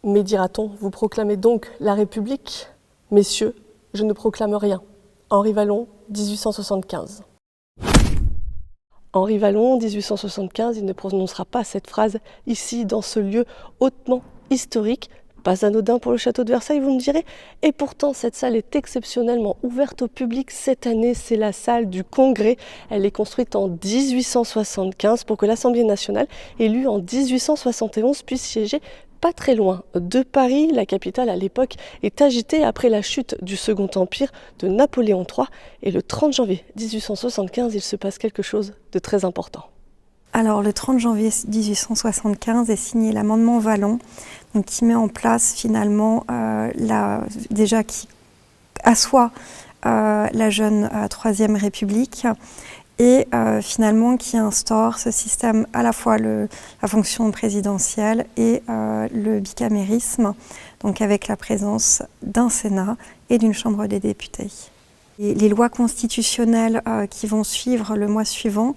Mais dira-t-on, vous proclamez donc la République? Messieurs, je ne proclame rien. Henri Vallon, 1875. Henri Vallon, 1875, il ne prononcera pas cette phrase ici, dans ce lieu hautement historique. Pas anodin pour le château de Versailles, vous me direz. Et pourtant, cette salle est exceptionnellement ouverte au public cette année. C'est la salle du Congrès. Elle est construite en 1875 pour que l'Assemblée nationale, élue en 1871, puisse siéger pas très loin de Paris. La capitale, à l'époque, est agitée après la chute du Second Empire de Napoléon III. Et le 30 janvier 1875, il se passe quelque chose de très important. Alors, le 30 janvier 1875 est signé l'amendement Vallon, donc qui met en place finalement, qui assoit la jeune Troisième République et finalement qui instaure ce système, à la fois la fonction présidentielle et le bicamérisme, donc avec la présence d'un Sénat et d'une Chambre des députés. Et les lois constitutionnelles qui vont suivre le mois suivant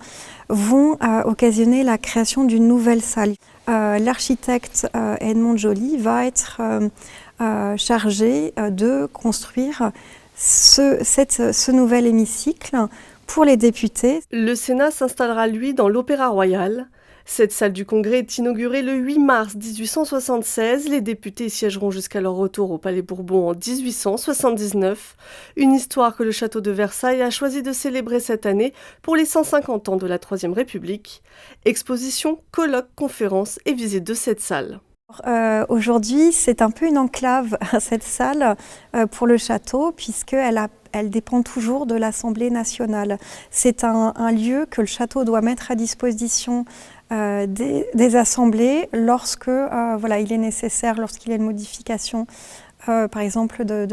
vont occasionner la création d'une nouvelle salle. L'architecte Edmond Joly va être chargé de construire ce nouvel hémicycle pour les députés. Le Sénat s'installera, lui, dans l'Opéra Royal. Cette salle du Congrès est inaugurée le 8 mars 1876. Les députés siégeront jusqu'à leur retour au Palais Bourbon en 1879. Une histoire que le château de Versailles a choisi de célébrer cette année pour les 150 ans de la Troisième République. Exposition, colloques, conférences et visites de cette salle. Aujourd'hui, c'est un peu une enclave, cette salle, pour le château, puisqu'elle dépend toujours de l'Assemblée nationale. C'est un lieu que le château doit mettre à disposition des assemblées lorsque il est nécessaire, lorsqu'il y a une modification, par exemple, de